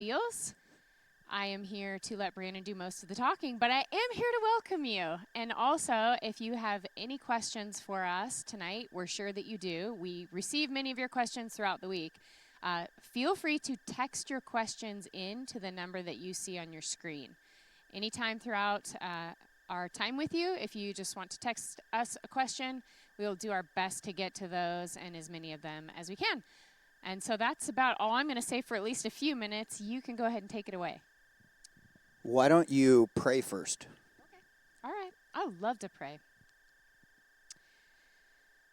Beals. I am here to let Brandon do most of the talking, but I am here to welcome you. And also, if you have any questions for us tonight, we're sure that you do. We receive many of your questions throughout the week. Feel free to text your questions in to the number that you see on your screen. Anytime throughout our time with you, if you just want to text us a question, we will do our best to get to those and as many of them as we can. And so that's about all I'm going to say for at least a few minutes. You can go ahead and take it away. Why don't you pray first? All right. I would love to pray.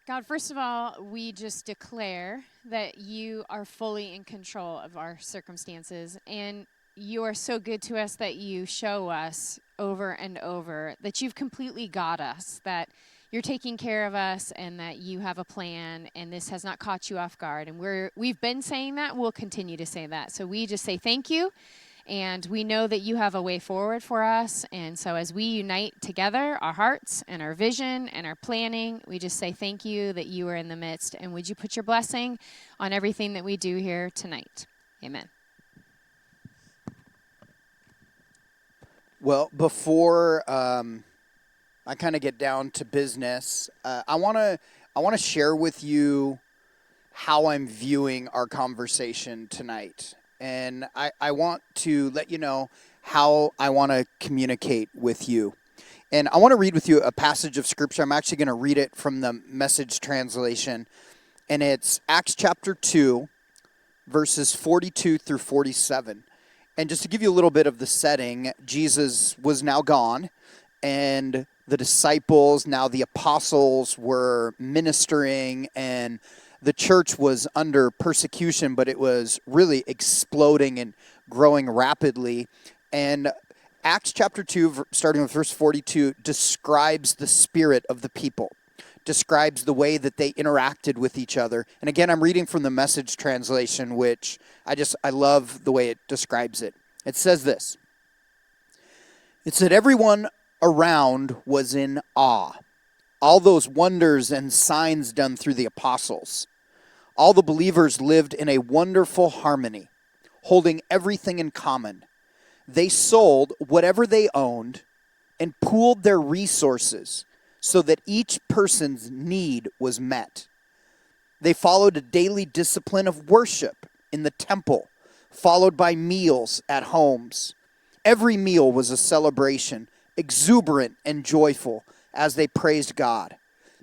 God, first of all, we just declare that you are fully in control of our circumstances, and you are so good to us that you show us over and over that you've completely got us, that you're taking care of us, and that you have a plan, and this has not caught you off guard. And we've been saying that, we'll continue to say that. So we just say thank you. And we know that you have a way forward for us. And so as we unite together, our hearts and our vision and our planning, we just say thank you that you are in the midst. And would you put your blessing on everything that we do here tonight? Amen. Well, before I kind of get down to business, I want to share with you how I'm viewing our conversation tonight. And I want to let you know how I want to communicate with you. And I want to read with you a passage of Scripture. I'm actually going to read it from the Message translation. And it's Acts chapter 2, verses 42 through 47. And just to give you a little bit of the setting, Jesus was now gone. And the disciples, now the apostles, were ministering, and the church was under persecution, but it was really exploding and growing rapidly. And Acts chapter 2, starting with verse 42, describes the spirit of the people, describes the way that they interacted with each other. And again, I'm reading from the Message translation, which I love the way it describes it. It says this. It said, everyone around was in awe. All those wonders and signs done through the apostles. All the believers lived in a wonderful harmony, holding everything in common. They sold whatever they owned and pooled their resources so that each person's need was met. They followed a daily discipline of worship in the temple, followed by meals at homes. Every meal was a celebration, exuberant and joyful, as they praised God.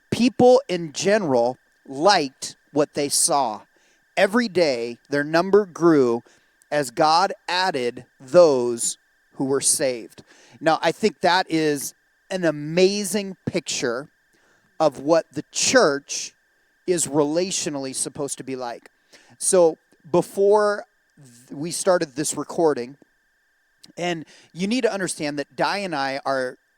People in general liked what they saw. Every day, their number grew as God added those who were saved. Now, I think that is an amazing picture of what the church is relationally supposed to be like. So, before we started this recording, and you need to understand that Di and I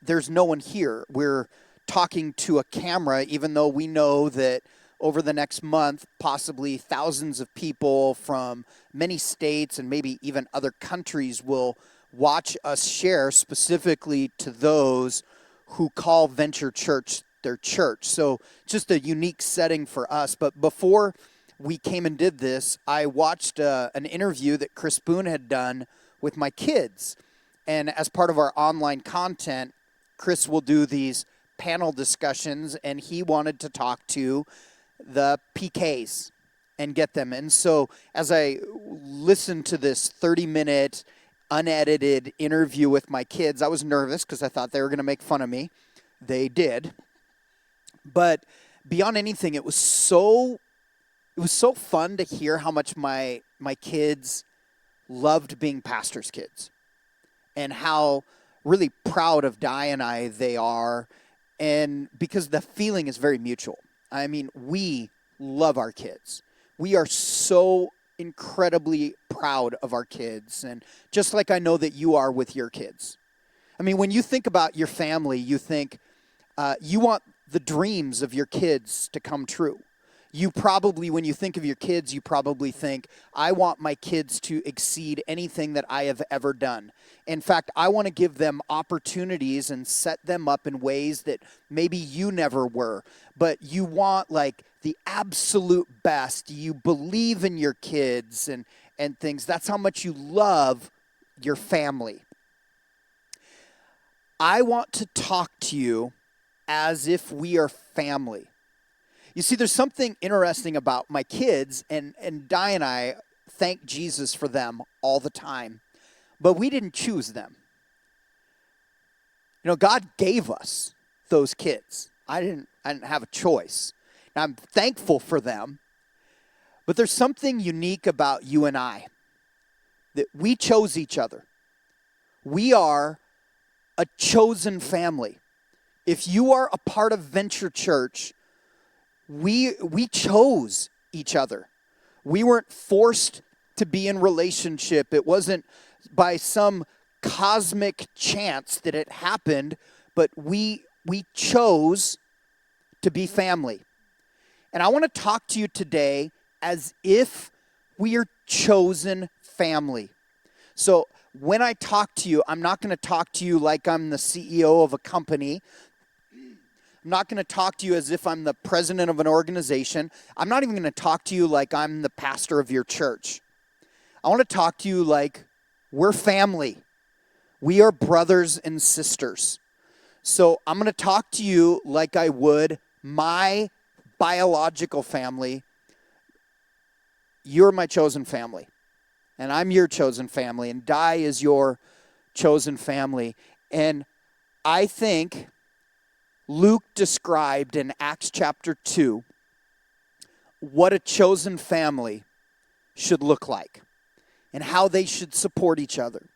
there's no one here. We're talking to a camera, even though we know that over the next month, possibly thousands of people from many states and maybe even other countries will watch us share, specifically to those who call Venture Church their church. So just a unique setting for us. But before we came and did this, I watched an interview that Chris Boone had done with my kids. And as part of our online content, Chris will do these panel discussions, and he wanted to talk to the PKs and get them. And so as I listened to this 30-minute unedited interview with my kids, I was nervous because I thought they were going to make fun of me. They did. But beyond anything, it was so fun to hear how much my kids loved being pastors' kids and how really proud of Di and I they are, and because the feeling is very mutual. I mean, we love our kids. We are so incredibly proud of our kids, and just like I know that you are with your kids. I mean, when you think about your family, you think you want the dreams of your kids to come true. You probably, when you think of your kids, you probably think, I want my kids to exceed anything that I have ever done. In fact, I want to give them opportunities and set them up in ways that maybe you never were. But you want like the absolute best. You believe in your kids, and and things. That's how much you love your family. I want to talk to you as if we are family. You see, there's something interesting about my kids, and Di and I thank Jesus for them all the time, but we didn't choose them. You know, God gave us those kids. I didn't have a choice. And I'm thankful for them, but there's something unique about you and I, that we chose each other. We are a chosen family. If you are a part of Venture Church, we chose each other. We weren't forced to be in relationship. It wasn't by some cosmic chance that it happened, but we chose to be family. And I want to talk to you today as if we are chosen family. So when I talk to you, I'm not going to talk to you like I'm the CEO of a company. I'm not going to talk to you as if I'm the president of an organization. I'm not even going to talk to you like I'm the pastor of your church. I want to talk to you like we're family. We are brothers and sisters. So I'm going to talk to you like I would my biological family. You're my chosen family, and I'm your chosen family, and Di is your chosen family. And I think Luke described in Acts chapter 2 what a chosen family should look like, and how they should support each other,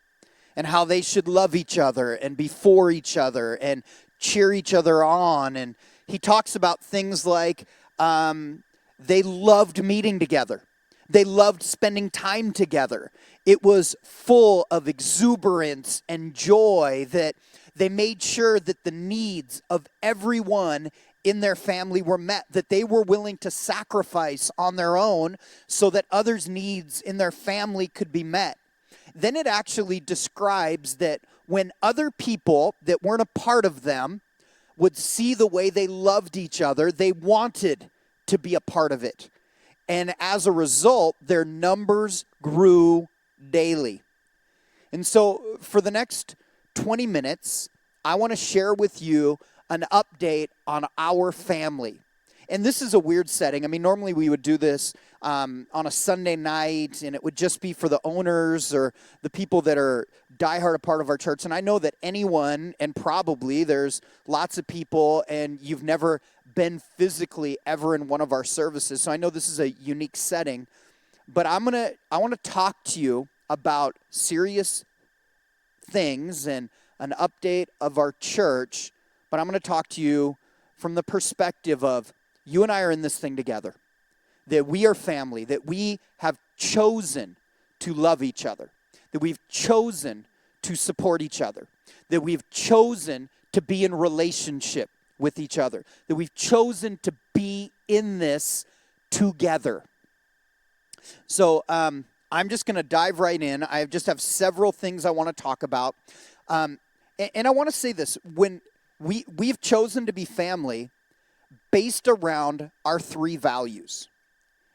and how they should love each other and be for each other and cheer each other on. And he talks about things like they loved meeting together. They loved spending time together. It was full of exuberance and joy, that they made sure that the needs of everyone in their family were met, that they were willing to sacrifice on their own so that others' needs in their family could be met. Then it actually describes that when other people that weren't a part of them would see the way they loved each other, they wanted to be a part of it. And as a result, their numbers grew daily. And so for the next 20 minutes, I want to share with you an update on our family. And this is a weird setting. I mean, normally we would do this on a Sunday night, and it would just be for the owners or the people that are diehard a part of our church. And I know that anyone, and probably there's lots of people, and you've never been physically ever in one of our services. So I know this is a unique setting. But I want to talk to you about serious things and an update of our church. But I'm going to talk to you from the perspective of you and I are in this thing together, that we are family, that we have chosen to love each other, that we've chosen to support each other, that we've chosen to be in relationship with each other, that we've chosen to be in this together. So I'm just going to dive right in. I just have several things I want to talk about. And I want to say this. When we've chosen to be family based around our three values.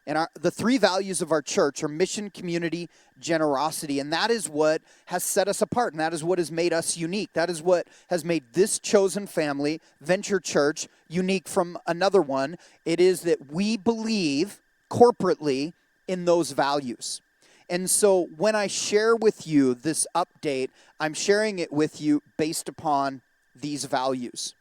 And the three values of our church are mission, community, generosity. And that is what has set us apart. And that is what has made us unique. That is what has made this chosen family, Venture Church, unique from another one. It is that we believe corporately in those values. And so when I share with you this update, I'm sharing it with you based upon these values.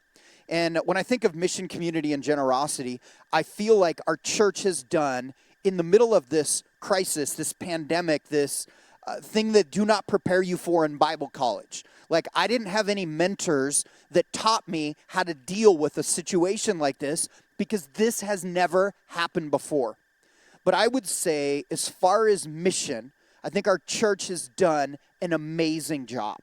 And when I think of mission, community, and generosity, I feel like our church has done, in the middle of this crisis, this pandemic, this thing that do not prepare you for in Bible college. Like, I didn't have any mentors that taught me how to deal with a situation like this, because this has never happened before. But I would say, as far as mission, I think our church has done an amazing job.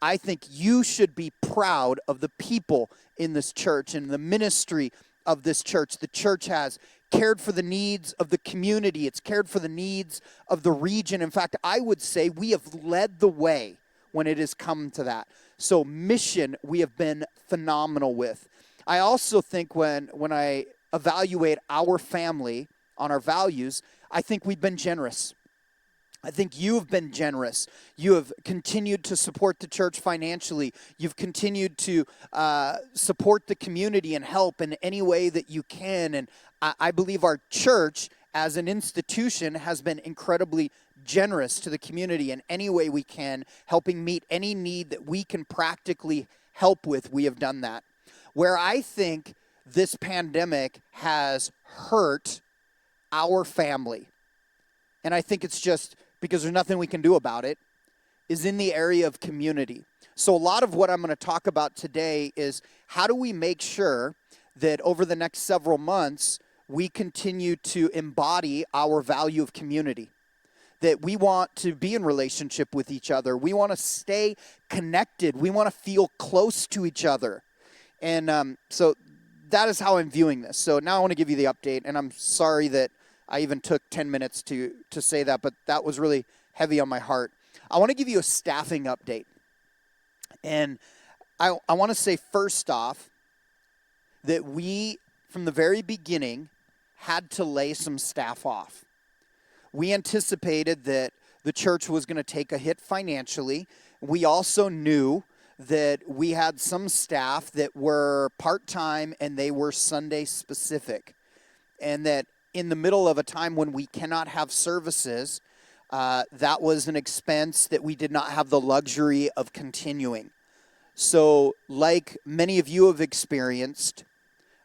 I think you should be proud of the people in this church and the ministry of this church. The church has cared for the needs of the community. It's cared for the needs of the region. In fact, I would say we have led the way when it has come to that. So mission, we have been phenomenal with. I also think when I evaluate our family on our values, I think we've been generous. I think you have been generous. You have continued to support the church financially. You've continued to support the community and help in any way that you can. And I believe our church as an institution has been incredibly generous to the community in any way we can, helping meet any need that we can practically help with. We have done that. Where I think this pandemic has hurt our family, and I think it's just because there's nothing we can do about it, is in the area of community. So a lot of what I'm going to talk about today is how do we make sure that over the next several months we continue to embody our value of community, that we want to be in relationship with each other. We want to stay connected. We want to feel close to each other. And so that is how I'm viewing this. So now I want to give you the update, and I'm sorry that I even took 10 minutes to say that, but that was really heavy on my heart. I want to give you a staffing update. And I want to say first off that we, from the very beginning, had to lay some staff off. We anticipated that the church was going to take a hit financially. We also knew that we had some staff that were part-time and they were Sunday specific. And that in the middle of a time when we cannot have services, that was an expense that we did not have the luxury of continuing. So like many of you have experienced,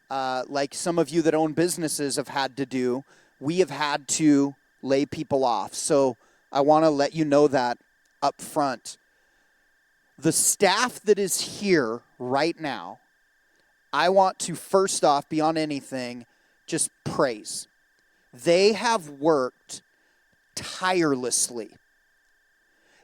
like some of you that own businesses have had to do, we have had to lay people off. So I want to let you know that up front. The staff that is here right now, I want to first off, beyond anything, just praise. They have worked tirelessly.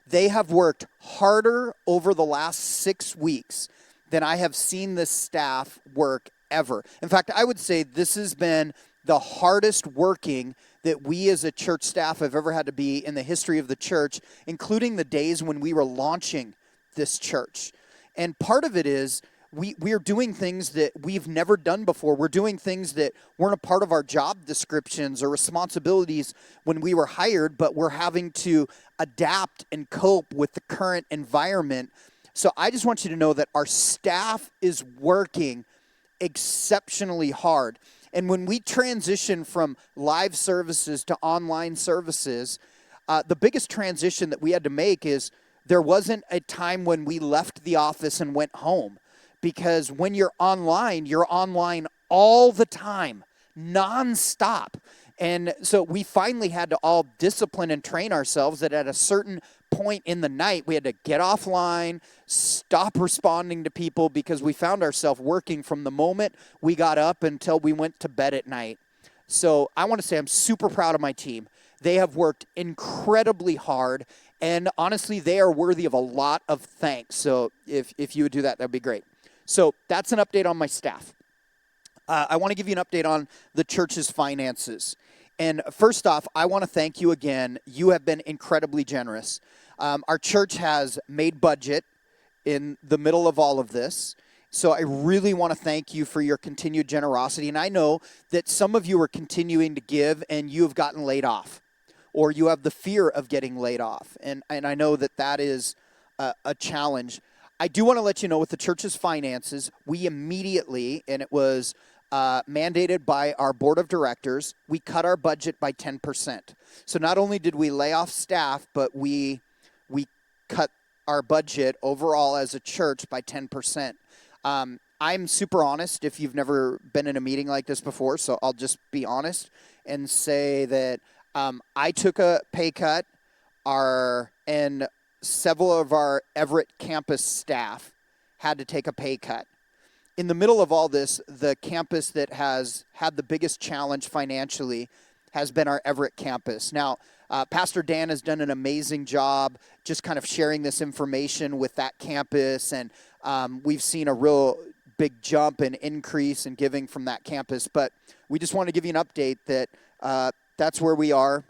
They have worked harder over the last 6 weeks than I have seen this staff work ever. In fact, I would say this has been the hardest working that we as a church staff have ever had to be in the history of the church, including the days when we were launching this church. And part of it is we are doing things that we've never done before. We're doing things that weren't a part of our job descriptions or responsibilities when we were hired, but we're having to adapt and cope with the current environment. So I just want you to know that our staff is working exceptionally hard. And when we transition from live services to online services, the biggest transition that we had to make is there wasn't a time when we left the office and went home. Because when you're online all the time, nonstop. And so we finally had to all discipline and train ourselves that at a certain point in the night, we had to get offline, stop responding to people, because we found ourselves working from the moment we got up until we went to bed at night. So I want to say I'm super proud of my team. They have worked incredibly hard, and honestly, they are worthy of a lot of thanks. So if you would do that, that'd be great. So that's an update on my staff. I want to give you an update on the church's finances. And first off, I want to thank you again. You have been incredibly generous. Our church has made budget in the middle of all of this. So I really want to thank you for your continued generosity. And I know that some of you are continuing to give and you have gotten laid off, or you have the fear of getting laid off. And I know that that is a challenge. I do want to let you know with the church's finances, we immediately, and it was mandated by our board of directors, we cut our budget by 10%. So not only did we lay off staff, but we cut our budget overall as a church by 10%. I'm super honest if you've never been in a meeting like this before, so I'll just be honest and say that I took a pay cut, and several of our Everett campus staff had to take a pay cut. In the middle of all this, the campus that has had the biggest challenge financially has been our Everett campus. Now, Pastor Dan has done an amazing job just kind of sharing this information with that campus, and we've seen a real big jump and increase in giving from that campus. But we just want to give you an update that that's where we are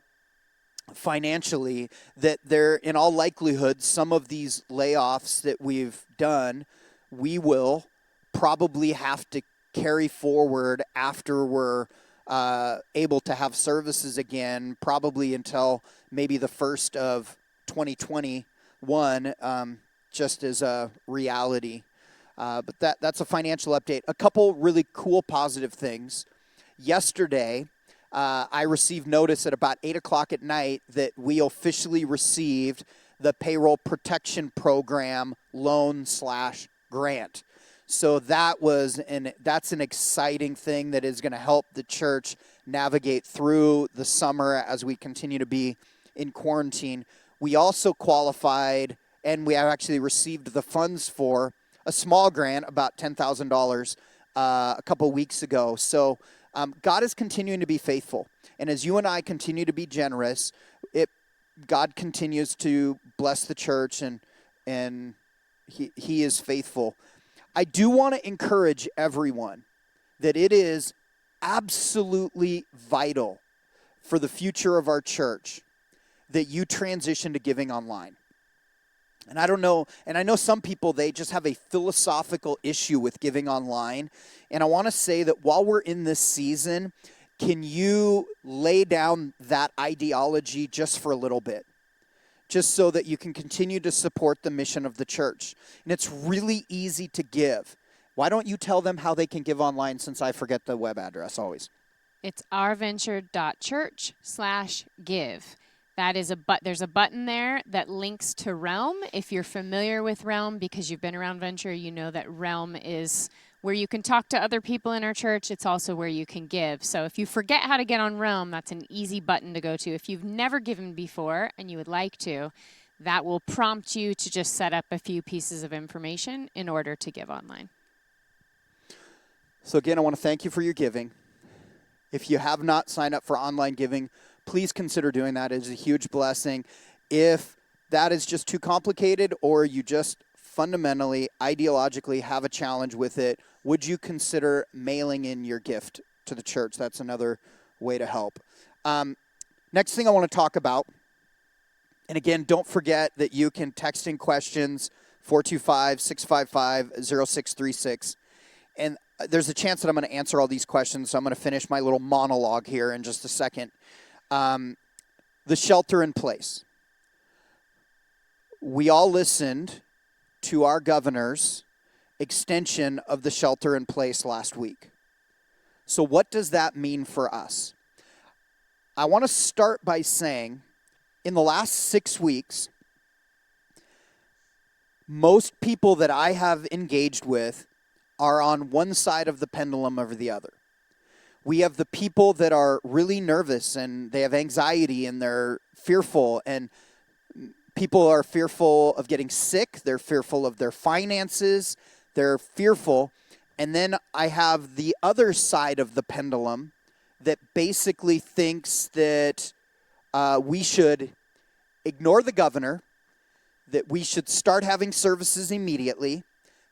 financially, that there, in all likelihood, some of these layoffs that we've done, we will probably have to carry forward after we're able to have services again, probably until maybe the first of 2021, just as a reality. But that's a financial update. A couple really cool positive things. Yesterday, I received notice at about 8 o'clock at night that we officially received the Payroll Protection Program loan/grant. So that's an exciting thing that is going to help the church navigate through the summer as we continue to be in quarantine. We also qualified, and we have actually received the funds for a small grant, about $10,000, a couple weeks ago. So God is continuing to be faithful. And as you and I continue to be generous, God continues to bless the church, and he is faithful. I do want to encourage everyone that it is absolutely vital for the future of our church that you transition to giving online. And I don't know, and I know some people, they just have a philosophical issue with giving online. And I want to say that while we're in this season, can you lay down that ideology just for a little bit? Just so that you can continue to support the mission of the church. And it's really easy to give. Why don't you tell them how they can give online, since I forget the web address always? It's ourventure.church/give. There's a button there that links to Realm. If you're familiar with Realm because you've been around Venture, you know that Realm is where you can talk to other people in our church. It's also where you can give. So if you forget how to get on Realm, that's an easy button to go to. If you've never given before and you would like to, that will prompt you to just set up a few pieces of information in order to give online. So again, I want to thank you for your giving. If you have not signed up for online giving, please consider doing that. It is a huge blessing. If that is just too complicated, or you just fundamentally, ideologically have a challenge with it, would you consider mailing in your gift to the church? That's another way to help. Next thing I want to talk about, and again, don't forget that you can text in questions, 425-655-0636. And there's a chance that I'm going to answer all these questions, so I'm going to finish my little monologue here in just a second. The shelter in place. We all listened to our governor's extension of the shelter in place last week. So what does that mean for us? I want to start by saying, in the last 6 weeks, most people that I have engaged with are on one side of the pendulum over the other. We have the people that are really nervous and they have anxiety and they're fearful, and people are fearful of getting sick. They're fearful of their finances. They're fearful. And then I have the other side of the pendulum that basically thinks that we should ignore the governor, that we should start having services immediately,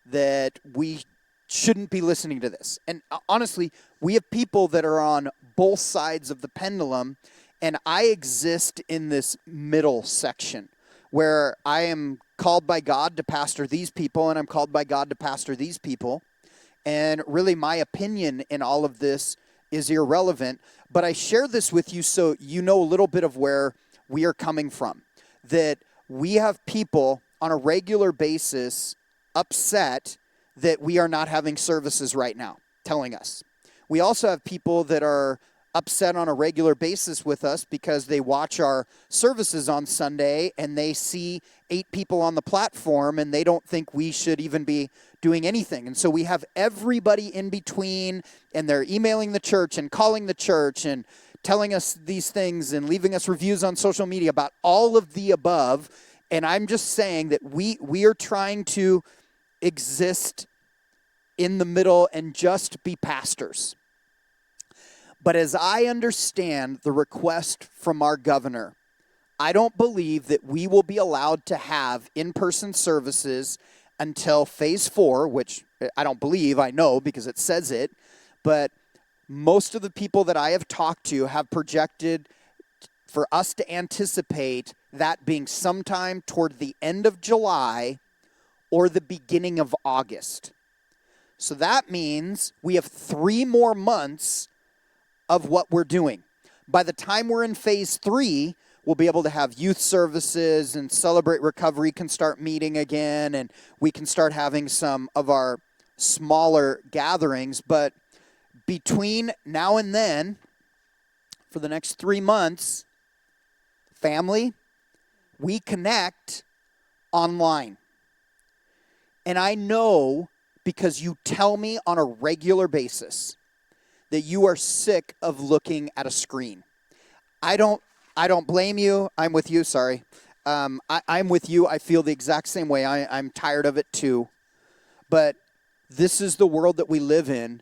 that we shouldn't be listening to this. And honestly, we have people that are on both sides of the pendulum, and I exist in this middle section where I am called by God to pastor these people, and I'm called by God to pastor these people. And really, my opinion in all of this is irrelevant. But I share this with you so you know a little bit of where we are coming from. That we have people on a regular basis upset that we are not having services right now, telling us. We also have people that are upset on a regular basis with us because they watch our services on Sunday and they see 8 people on the platform and they don't think we should even be doing anything. And so we have everybody in between, and they're emailing the church and calling the church and telling us these things and leaving us reviews on social media about all of the above. And I'm just saying that we are trying to exist in the middle and just be pastors. But as I understand the request from our governor, I don't believe that we will be allowed to have in-person services until phase 4, which I don't believe, I know because it says it, but most of the people that I have talked to have projected for us to anticipate that being sometime toward the end of July or the beginning of August. So that means we have 3 more months of what we're doing. By the time we're in phase 3, we'll be able to have youth services, and Celebrate Recovery can start meeting again, and we can start having some of our smaller gatherings. But between now and then, for the next 3 months, family, we connect online. And I know, because you tell me on a regular basis, that you are sick of looking at a screen. I don't blame you. I'm with you, sorry. I'm with you. I feel the exact same way. I'm tired of it too. But this is the world that we live in.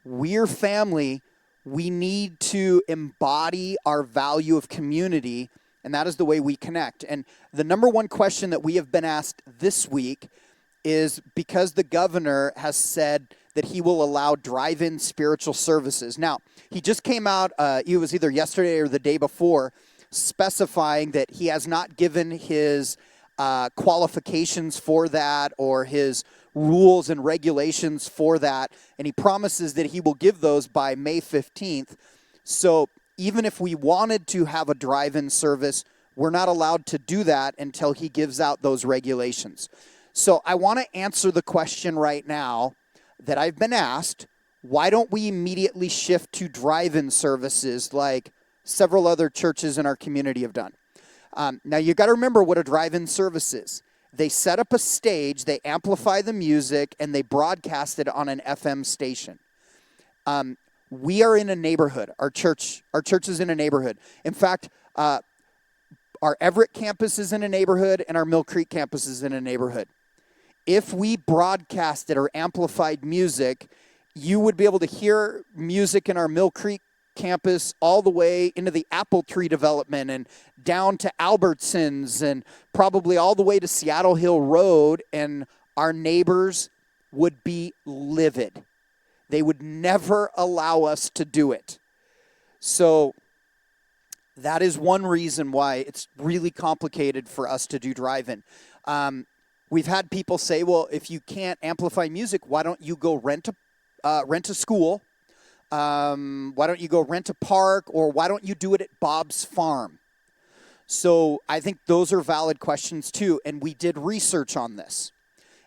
We're family. We need to embody our value of community, and that is the way we connect. And the number one question that we have been asked this week is, because the governor has said that he will allow drive-in spiritual services. Now, he just came out, it was either yesterday or the day before, specifying that he has not given his qualifications for that or his rules and regulations for that, and he promises that he will give those by May 15th. So even if we wanted to have a drive-in service, we're not allowed to do that until he gives out those regulations. So I want to answer the question right now that I've been asked: why don't we immediately shift to drive-in services like several other churches in our community have done? Now, you got to remember what a drive-in service is. They set up a stage, they amplify the music, and they broadcast it on an FM station. We are in a neighborhood. Our church is in a neighborhood. In fact, our Everett campus is in a neighborhood, and our Mill Creek campus is in a neighborhood. If we broadcasted or amplified music, you would be able to hear music in our Mill Creek campus all the way into the apple tree development and down to Albertsons and probably all the way to Seattle Hill Road, and our neighbors would be livid. They would never allow us to do it. So that is one reason why it's really complicated for us to do drive-in. We've had people say, well, if you can't amplify music, why don't you go rent a school? Why don't you go rent a park? Or why don't you do it at Bob's Farm? So I think those are valid questions too. And we did research on this.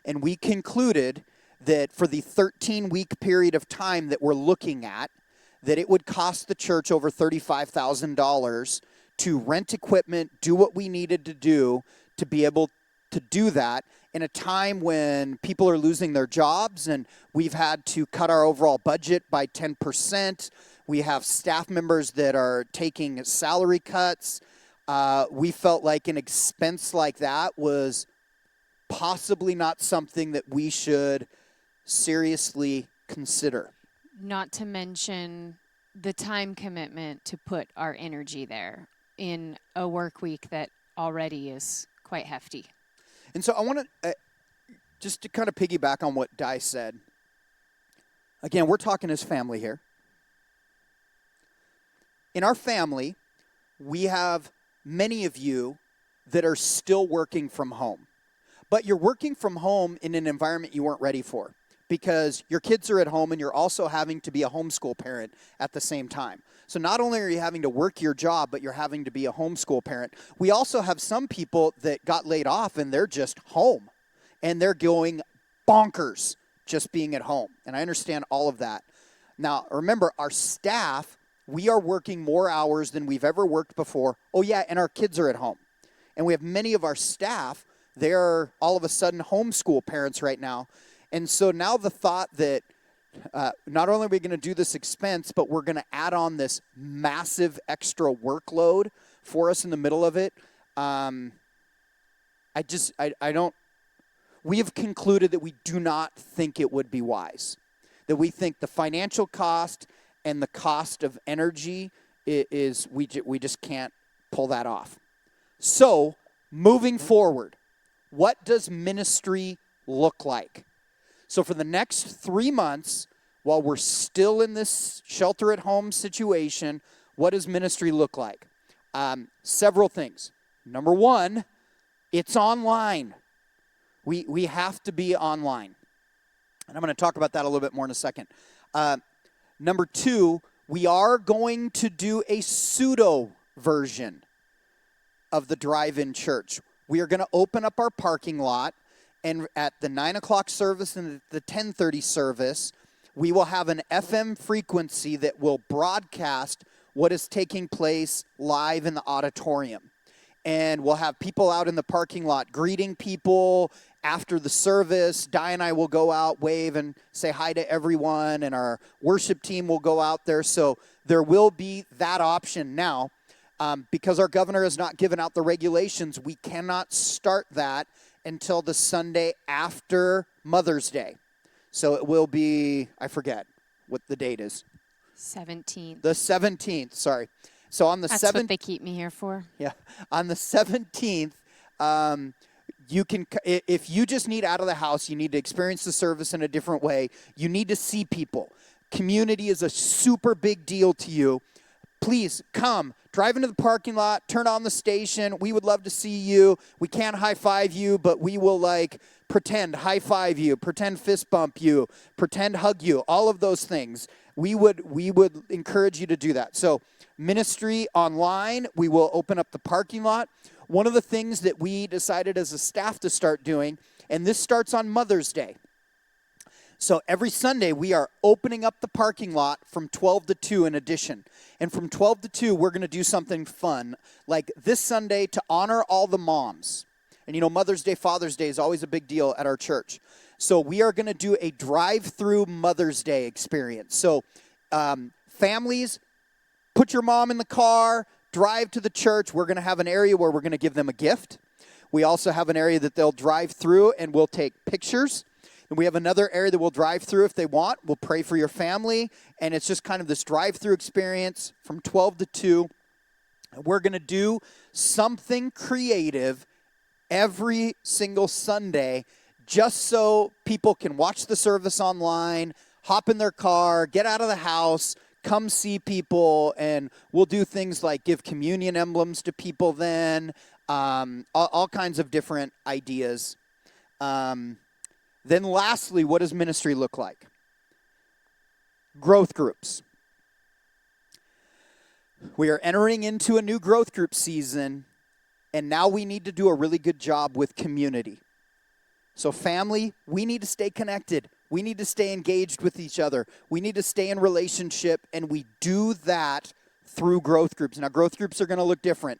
And we concluded that for the 13-week period of time that we're looking at, that it would cost the church over $35,000 to rent equipment, do what we needed to do to be able to do that in a time when people are losing their jobs, and we've had to cut our overall budget by 10%. We have staff members that are taking salary cuts. We felt like an expense like that was possibly not something that we should seriously consider. Not to mention the time commitment to put our energy there in a work week that already is quite hefty. And so I want to, just to kind of piggyback on what Di said. Again, we're talking as family here. In our family, we have many of you that are still working from home. But you're working from home in an environment you weren't ready for, because your kids are at home and you're also having to be a homeschool parent at the same time. So not only are you having to work your job, but you're having to be a homeschool parent. We also have some people that got laid off and they're just home and they're going bonkers just being at home. And I understand all of that. Now, remember, our staff, we are working more hours than we've ever worked before. Oh yeah, and our kids are at home. And we have many of our staff, they're all of a sudden homeschool parents right now. And so now the thought that not only are we going to do this expense, but we're going to add on this massive extra workload for us in the middle of it. We have concluded that we do not think it would be wise. That we think the financial cost and the cost of energy is we just can't pull that off. So, moving forward, what does ministry look like? So for the next 3 months, while we're still in this shelter-at-home situation, what does ministry look like? Several things. Number one, it's online. We have to be online. And I'm going to talk about that a little bit more in a second. Number two, We are going to do a pseudo version of the drive-in church. We are going to open up our parking lot, and at the 9 o'clock service and the 10:30 service, we will have an FM frequency that will broadcast what is taking place live in the auditorium. And we'll have people out in the parking lot greeting people after the service. Di and I will go out, wave, and say hi to everyone, and our worship team will go out there. So there will be that option. Now, because our governor has not given out the regulations, we cannot start that until the Sunday after Mother's Day. So it will be, I forget what the date is. 17th. The 17th, sorry. So on the 17th. That's what they keep me here for. Yeah. On the 17th, you can, if you just need out of the house, you need to experience the service in a different way. You need to see people. Community is a super big deal to you. Please come, drive into the parking lot, turn on the station. We would love to see you. We can't high five you, but we will pretend high five you, pretend fist bump you, pretend hug you, all of those things. We would encourage you to do that. So ministry online, we will open up the parking lot. One of the things that we decided as a staff to start doing, and this starts on Mother's Day. So every Sunday, we are opening up the parking lot from 12 to 2 in addition. And from 12 to 2, we're going to do something fun, like this Sunday to honor all the moms. And you know, Mother's Day, Father's Day is always a big deal at our church. So we are going to do a drive-through Mother's Day experience. So families, put your mom in the car, drive to the church. We're going to have an area where we're going to give them a gift. We also have an area that they'll drive through and we'll take pictures. And we have another area that we'll drive through if they want. We'll pray for your family. And it's just kind of this drive-through experience from 12 to 2. And we're going to do something creative every single Sunday just so people can watch the service online, hop in their car, get out of the house, come see people, and we'll do things like give communion emblems to people then, all kinds of different ideas. Then lastly, what does ministry look like? Growth groups. We are entering into a new growth group season, and now we need to do a really good job with community. So family, we need to stay connected. We need to stay engaged with each other. We need to stay in relationship, and we do that through growth groups. Now, growth groups are going to look different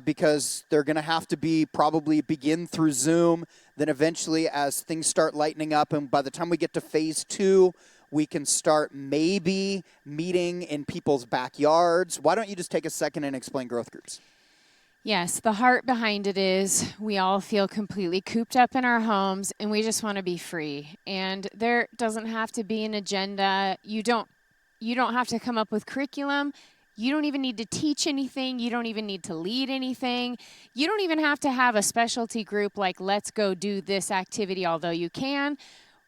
because they're going to have to be probably begin through Zoom. Then eventually, as things start lightening up, and by the time we get to phase 2, we can start maybe meeting in people's backyards. Why don't you just take a second and explain growth groups? Yes, the heart behind it is we all feel completely cooped up in our homes and we just want to be free. And there doesn't have to be an agenda. You don't have to come up with curriculum. You don't even need to teach anything. You don't even need to lead anything. You don't even have to have a specialty group like let's go do this activity, although you can.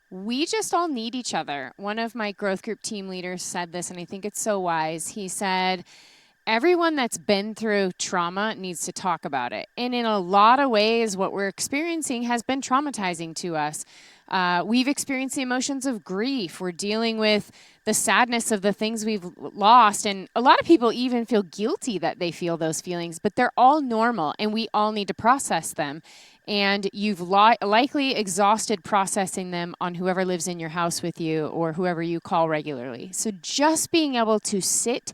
We just all need each other. One of my growth group team leaders said this, and I think it's so wise. He said, everyone that's been through trauma needs to talk about it. And in a lot of ways, what we're experiencing has been traumatizing to us. We've experienced the emotions of grief. We're dealing with the sadness of the things we've lost. And a lot of people even feel guilty that they feel those feelings, but they're all normal and we all need to process them. And you've likely exhausted processing them on whoever lives in your house with you or whoever you call regularly. So just being able to sit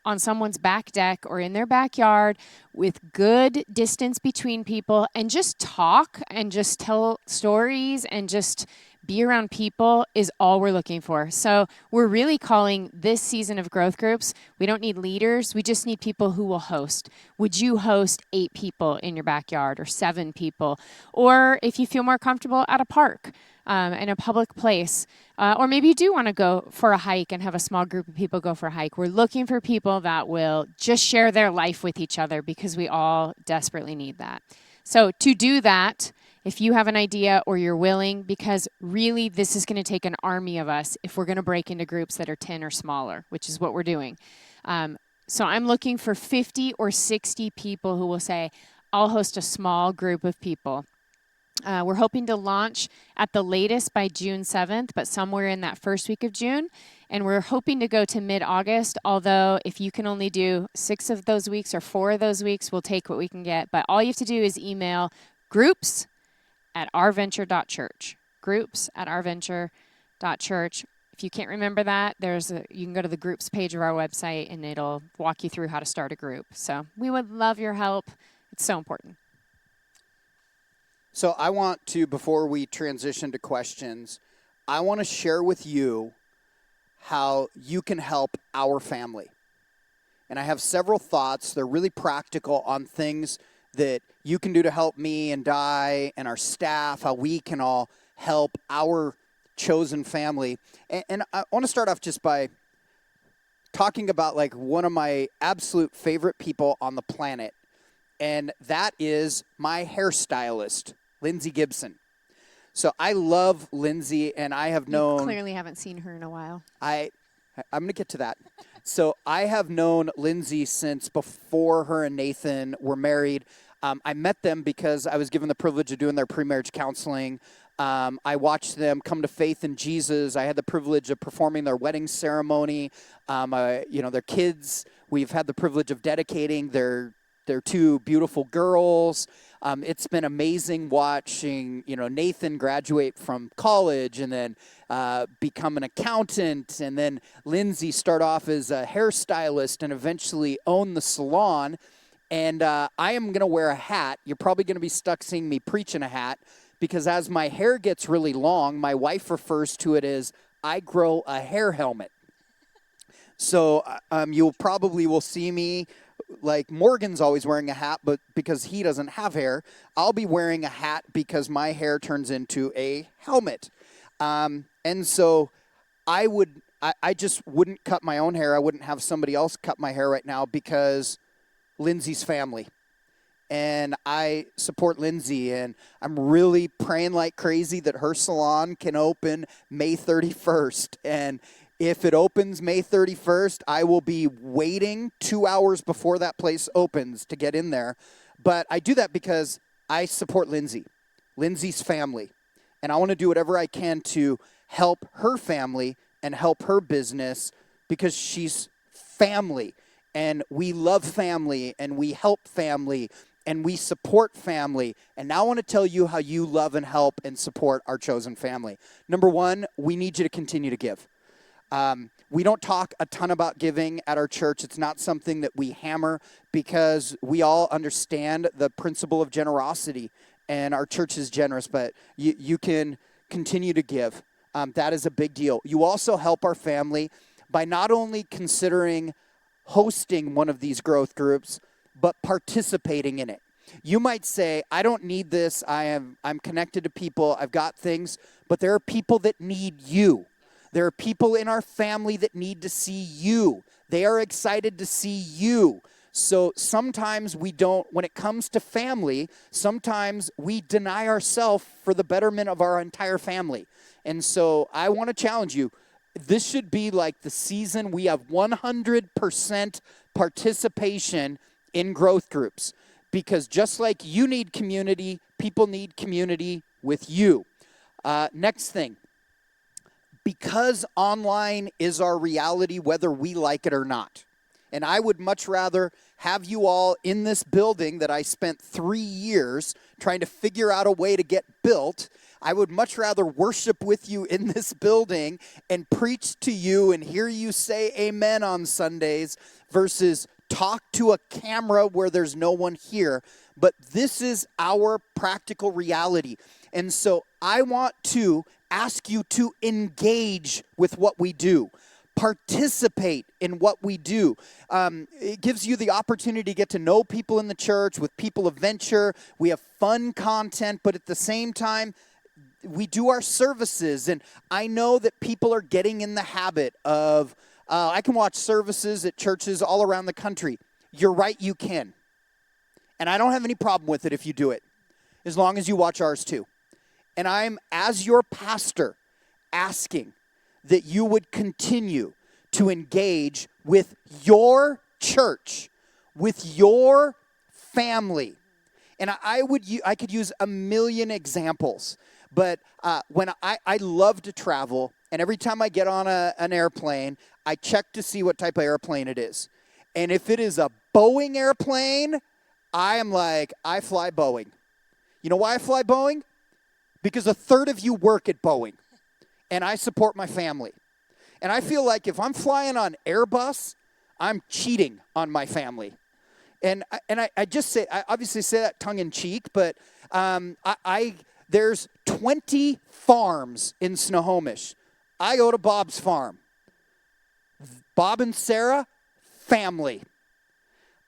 on someone's back deck or in their backyard with good distance between people and just talk and just tell stories and just be around people is all we're looking for. So we're really calling this season of growth groups, we don't need leaders, we just need people who will host. Would you host 8 people in your backyard or 7 people? Or if you feel more comfortable at a park, in a public place, or maybe you do want to go for a hike and have a small group of people go for a hike. We're looking for people that will just share their life with each other because we all desperately need that. So to do that, if you have an idea or you're willing, because really this is going to take an army of us if we're going to break into groups that are 10 or smaller, which is what we're doing. So I'm looking for 50 or 60 people who will say, I'll host a small group of people. We're hoping to launch at the latest by June 7th, but somewhere in that first week of June. And we're hoping to go to mid-August, although if you can only do 6 of those weeks or 4 of those weeks, we'll take what we can get. But all you have to do is email groups@ourventure.church. Groups@ourventure.church. If you can't remember that, you can go to the groups page of our website and it'll walk you through how to start a group. So we would love your help. It's so important. So I want to, before we transition to questions, I want to share with you how you can help our family. And I have several thoughts. They're really practical on things that you can do to help me and Di and our staff, how we can all help our chosen family. And I want to start off just by talking about like one of my absolute favorite people on the planet. And that is my hairstylist, Lindsay Gibson. So I love Lindsay, and I have known... You clearly haven't seen her in a while. I'm going to get to that. So I have known Lindsay since before her and Nathan were married. I met them because I was given the privilege of doing their pre-marriage counseling. I watched them come to faith in Jesus. I had the privilege of performing their wedding ceremony. Their kids, we've had the privilege of dedicating their 2 beautiful girls. It's been amazing watching, Nathan graduate from college and then become an accountant, and then Lindsay start off as a hairstylist and eventually own the salon. And I am going to wear a hat. You're probably going to be stuck seeing me preach in a hat because as my hair gets really long, my wife refers to it as I grow a hair helmet. So you'll probably will see me, like Morgan's always wearing a hat, but because he doesn't have hair, I'll be wearing a hat because my hair turns into a helmet. And so I just wouldn't cut my own hair. I wouldn't have somebody else cut my hair right now because Lindsay's family. And I support Lindsay, and I'm really praying like crazy that her salon can open May 31st. And if it opens May 31st, I will be waiting 2 hours before that place opens to get in there. But I do that because I support Lindsay's family. And I want to do whatever I can to help her family and help her business because she's family. And we love family, and we help family, and we support family. And now I want to tell you how you love and help and support our chosen family. Number 1, we need you to continue to give. We don't talk a ton about giving at our church. It's not something that we hammer because we all understand the principle of generosity, and our church is generous, but you can continue to give. That is a big deal. You also help our family by not only considering hosting one of these growth groups, but participating in it. You might say, I don't need this. I'm connected to people. I've got things, but there are people that need you. There are people in our family that need to see you. They are excited to see you. So sometimes we don't, when it comes to family, sometimes we deny ourselves for the betterment of our entire family. And so I want to challenge you. This should be like the season we have 100% participation in growth groups. Because just like you need community, people need community with you. Next thing. Because online is our reality, whether we like it or not. And I would much rather have you all in this building that I spent 3 years trying to figure out a way to get built. I would much rather worship with you in this building and preach to you and hear you say amen on Sundays versus talk to a camera where there's no one here. But this is our practical reality. And so I want to ask you to engage with what we do. Participate in what we do. It gives you the opportunity to get to know people in the church, with people of venture. We have fun content, but at the same time, we do our services. And I know that people are getting in the habit of, I can watch services at churches all around the country. You're right, you can. And I don't have any problem with it if you do it, as long as you watch ours too. And I'm, as your pastor, asking that you would continue to engage with your church, with your family. And I could use a million examples, but when I love to travel, And every time I get on an airplane, I check to see what type of airplane it is. And if it is a Boeing airplane, I am like, I fly Boeing. You know why I fly Boeing? Because a third of you work at Boeing, and I support my family. And I feel like if I'm flying on Airbus, I'm cheating on my family. And I just say, I obviously say that tongue in cheek, but there's 20 farms in Snohomish. I go to Bob's farm. Bob and Sarah, family.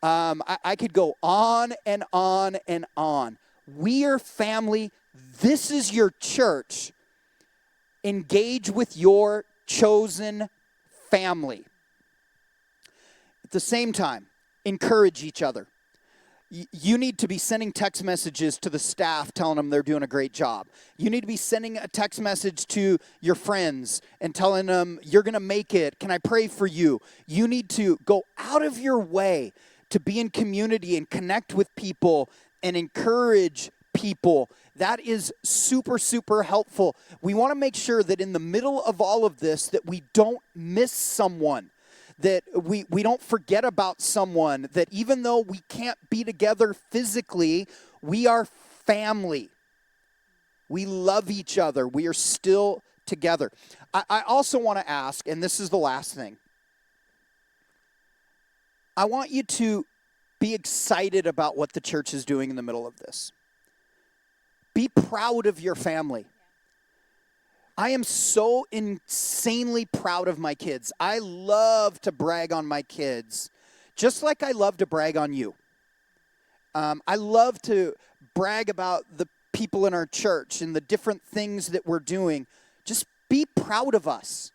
I could go on and on and on. We are family. This is your church. Engage with your chosen family. At the same time, encourage each other. You need to be sending text messages to the staff telling them they're doing a great job. You need to be sending a text message to your friends and telling them, you're going to make it. Can I pray for you? You need to go out of your way to be in community and connect with people and encourage people. That is super, super helpful. We want to make sure that in the middle of all of this, that we don't miss someone. That we don't forget about someone, that even though we can't be together physically, we are family. We love each other. We are still together. I also want to ask, and this is the last thing, I want you to be excited about what the church is doing in the middle of this. Be proud of your family. I am so insanely proud of my kids. I love to brag on my kids, just like I love to brag on you. I love to brag about the people in our church and the different things that we're doing. Just be proud of us.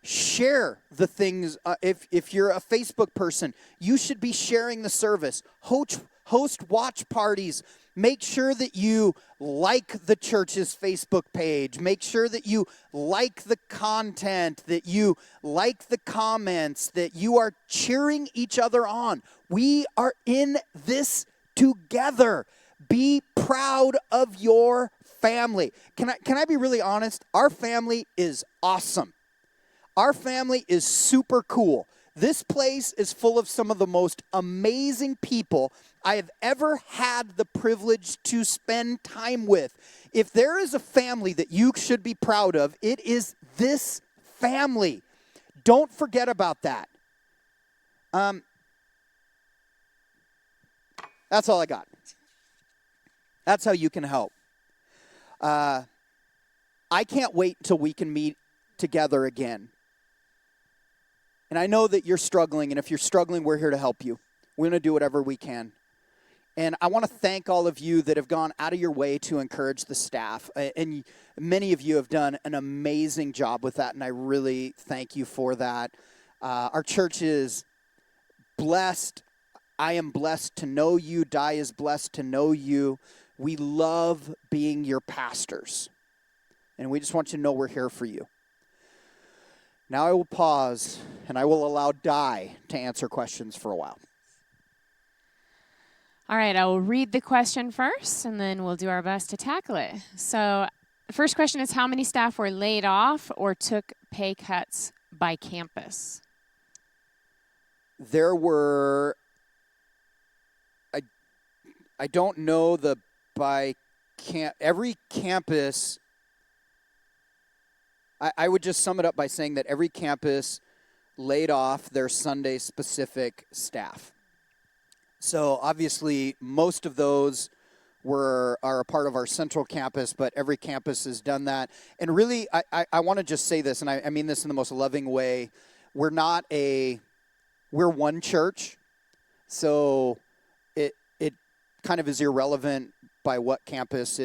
Share the things. If you're a Facebook person, you should be sharing the service. Host watch parties. Make sure that you like the church's Facebook page. Make sure that you like the content, that you like the comments, that you are cheering each other on. We are in this together. Be proud of your family. Can I be really honest? Our family is awesome. Our family is super cool. This place is full of some of the most amazing people I have ever had the privilege to spend time with. If there is a family that you should be proud of, it is this family. Don't forget about that. That's all I got. That's how you can help. I can't wait until we can meet together again. And I know that you're struggling, and if you're struggling, we're here to help you. We're going to do whatever we can. And I want to thank all of you that have gone out of your way to encourage the staff. And many of you have done an amazing job with that, and I really thank you for that. Our church is blessed. I am blessed to know you. Di is blessed to know you. We love being your pastors. And we just want you to know we're here for you. Now I will pause, and I will allow Di to answer questions for a while. All right, I will read the question first, and then we'll do our best to tackle it. So the first question is, how many staff were laid off or took pay cuts by campus? There were, I don't know every campus, I would just sum it up by saying that every campus laid off their Sunday-specific staff. So obviously, most of those are a part of our central campus, but every campus has done that. And really, I want to just say this, and I mean this in the most loving way. We're one church, so it kind of is irrelevant by what campus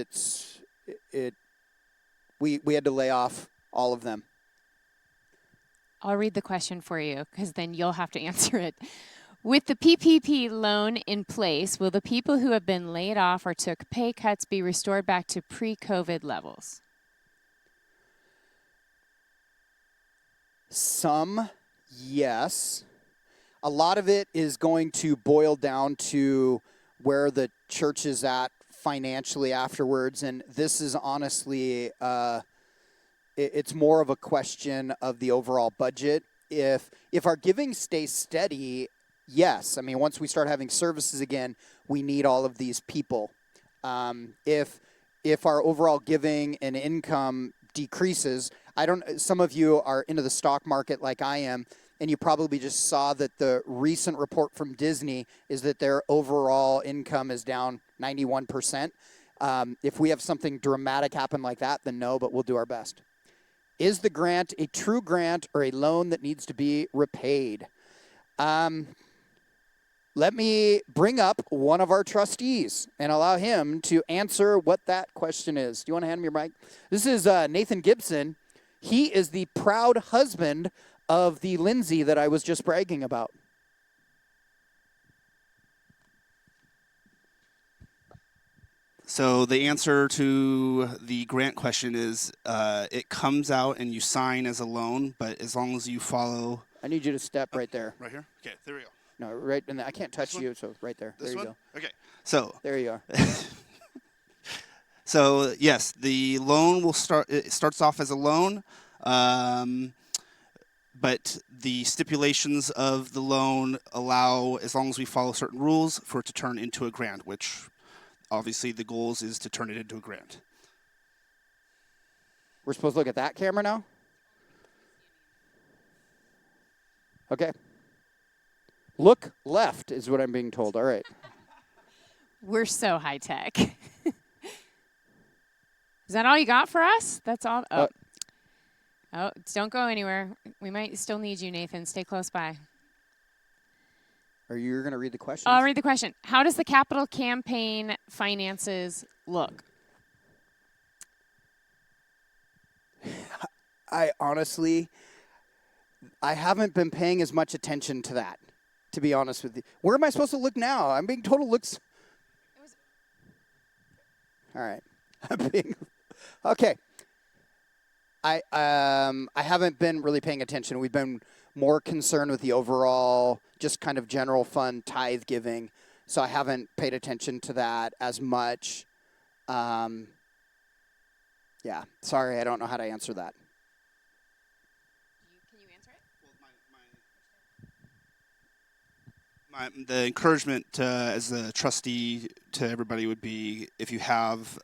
we had to lay off all of them. I'll read the question for you, because then you'll have to answer it. With the PPP loan in place, will the people who have been laid off or took pay cuts be restored back to pre-COVID levels? Some, yes. A lot of it is going to boil down to where the church is at financially afterwards, and this is honestly it's more of a question of the overall budget. If our giving stays steady, yes. I mean, once we start having services again, we need all of these people. If our overall giving and income decreases, some of you are into the stock market like I am, and you probably just saw that the recent report from Disney is that their overall income is down 91%. If we have something dramatic happen like that, then no, but we'll do our best. Is the grant a true grant or a loan that needs to be repaid? Let me bring up one of our trustees and allow him to answer what that question is. Do you want to hand me your mic? This is Nathan Gibson. He is the proud husband of the Lindsay that I was just bragging about. So the answer to the grant question is it comes out and you sign as a loan, but as long as you follow... I need you to step right there. Right here? Okay, there we go. No, right in the, I can't touch you, so right there. This there you one? go. Okay, so... There you are. So, yes, the loan it starts off as a loan, but the stipulations of the loan allow, as long as we follow certain rules, for it to turn into a grant, which obviously the goal is to turn it into a grant. We're supposed to look at that camera now? Okay. Look left is what I'm being told. All right. We're so high tech. Is that all you got for us? That's all? Oh. Don't go anywhere. We might still need you, Nathan. Stay close by. Are you going to read the question? I'll read the question. How does the capital campaign finances look? I honestly haven't been paying as much attention to that, to be honest with you. Where am I supposed to look now? I'm being told it looks... All right. I'm being... Okay. I haven't been really paying attention. We've been more concerned with the overall, just kind of general fund tithe giving, so I haven't paid attention to that as much. Yeah, sorry, I don't know how to answer that. Can you answer it? The encouragement as a trustee to everybody would be, if you have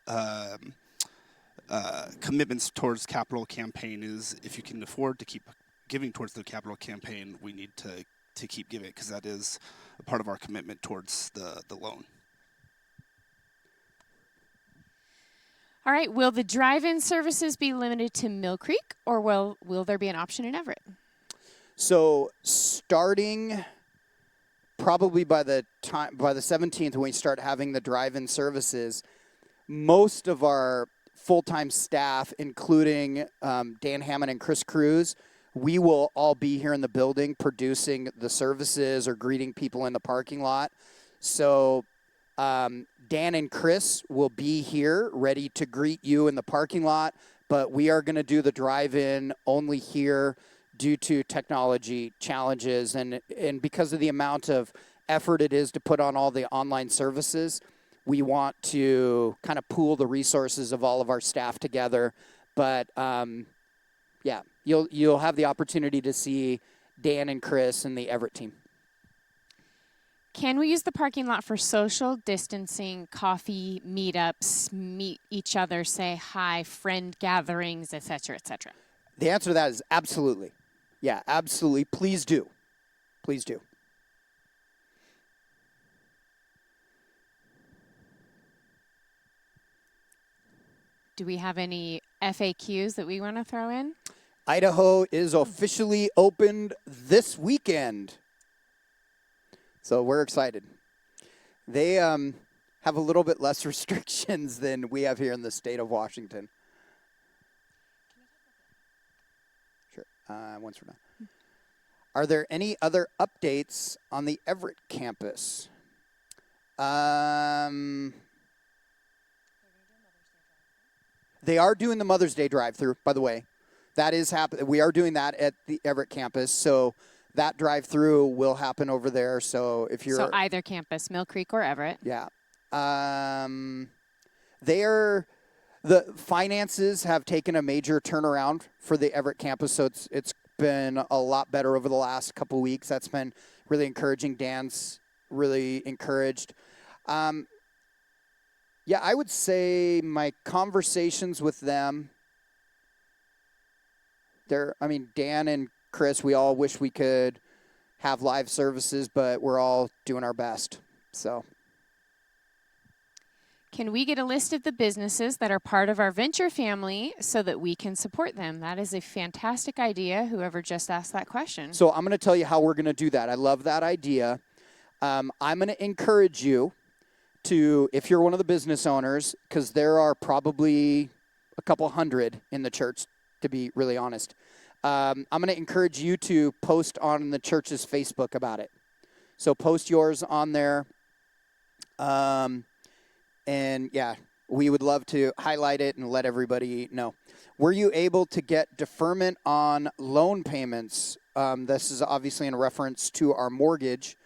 commitments towards capital campaign, is if you can afford to keep giving towards the capital campaign, we need to keep giving, because that is a part of our commitment towards the loan. All right. Will the drive-in services be limited to Mill Creek, or will there be an option in Everett? So starting probably by the 17th, when we start having the drive-in services, most of our full-time staff, including Dan Hammond and Chris Cruz, we will all be here in the building producing the services or greeting people in the parking lot. So Dan and Chris will be here ready to greet you in the parking lot, but we are going to do the drive-in only here due to technology challenges and because of the amount of effort it is to put on all the online services. We want to kind of pool the resources of all of our staff together, but yeah, you'll have the opportunity to see Dan and Chris and the Everett team. Can we use the parking lot for social distancing, coffee, meetups, meet each other, say hi, friend gatherings, et cetera, et cetera? The answer to that is absolutely. Yeah, absolutely. Please do. Please do. Do we have any FAQs that we want to throw in? Idaho is officially opened this weekend. So we're excited. They have a little bit less restrictions than we have here in the state of Washington. Sure, once we're done. Are there any other updates on the Everett campus? They are doing the Mother's Day drive-through, by the way. That is happening. We are doing that at the Everett campus, so that drive-through will happen over there. So if you're... So either campus, Mill Creek or Everett. Yeah. The finances have taken a major turnaround for the Everett campus, so it's been a lot better over the last couple weeks. That's been really encouraging. Dan's really encouraged. Yeah, I would say my conversations with them, Dan and Chris, we all wish we could have live services, but we're all doing our best. So, Can we get a list of the businesses that are part of our venture family so that we can support them? That is a fantastic idea, whoever just asked that question. so I'm going to tell you how we're going to do that. I love that idea. I'm going to encourage you to, if you're one of the business owners, because there are probably a couple hundred in the church, to be really honest. I'm going to encourage you to post on the church's Facebook about it. So post yours on there. And yeah, we would love to highlight it and let everybody know. Were you able to get deferment on loan payments? This is obviously in reference to our mortgage.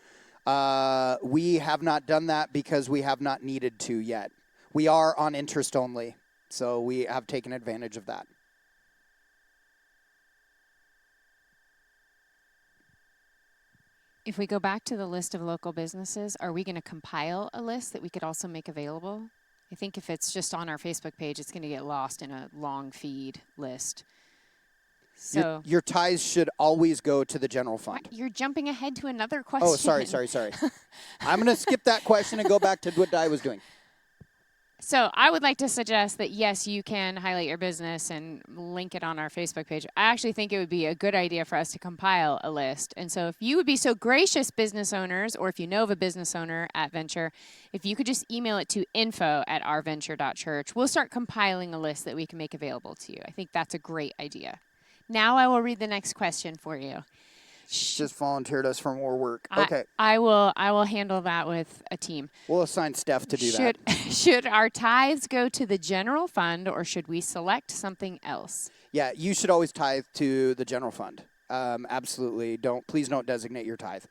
We have not done that because we have not needed to yet. We are on interest only, so we have taken advantage of that. If we go back to the list of local businesses, are we going to compile a list that we could also make available? I think if it's just on our Facebook page, it's going to get lost in a long feed list. So Your tithes should always go to the general fund. you're jumping ahead to another question. Oh, sorry. I'm going to skip that question and go back to what Di was doing. So I would like to suggest that, yes, you can highlight your business and link it on our Facebook page. I actually think it would be a good idea for us to compile a list. And so if you would be so gracious, business owners, or if you know of a business owner at Venture, if you could just email it to info@ourventure.church, we'll start compiling a list that we can make available to you. I think that's a great idea. Now I will read the next question for you. Just volunteered us for more work. Okay. I will handle that with a team. We'll assign Steph to do that. Should our tithes go to the general fund, or should we select something else? Yeah, you should always tithe to the general fund. Absolutely. Please don't designate your tithe.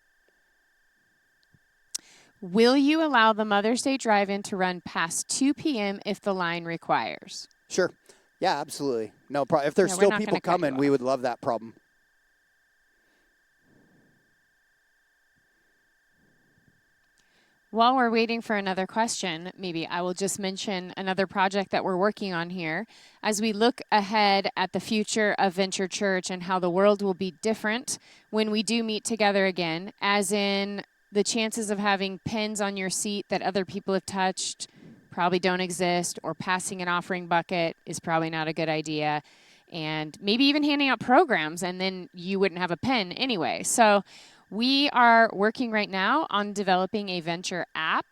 Will you allow the Mother's Day drive-in to run past 2 p.m. if the line requires? Sure. Yeah, absolutely. No problem. If there's still people coming, we would love that problem. While we're waiting for another question, maybe I will just mention another project that we're working on here. As we look ahead at the future of Venture Church and how the world will be different when we do meet together again, as in the chances of having pens on your seat that other people have touched probably don't exist, or passing an offering bucket is probably not a good idea, and maybe even handing out programs, and then you wouldn't have a pen anyway. So we are working right now on developing a venture app.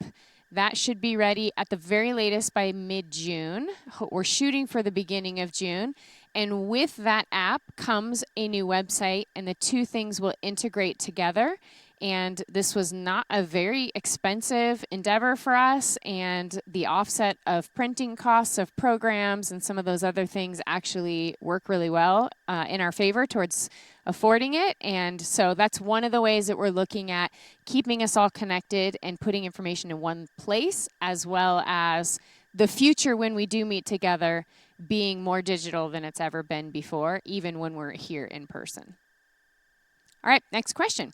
That should be ready at the very latest by mid-June. We're shooting for the beginning of June. And with that app comes a new website, and the two things will integrate together. And this was not a very expensive endeavor for us, and the offset of printing costs of programs and some of those other things actually work really well in our favor towards affording it. And so that's one of the ways that we're looking at keeping us all connected and putting information in one place, as well as the future when we do meet together being more digital than it's ever been before, even when we're here in person. All right, next question.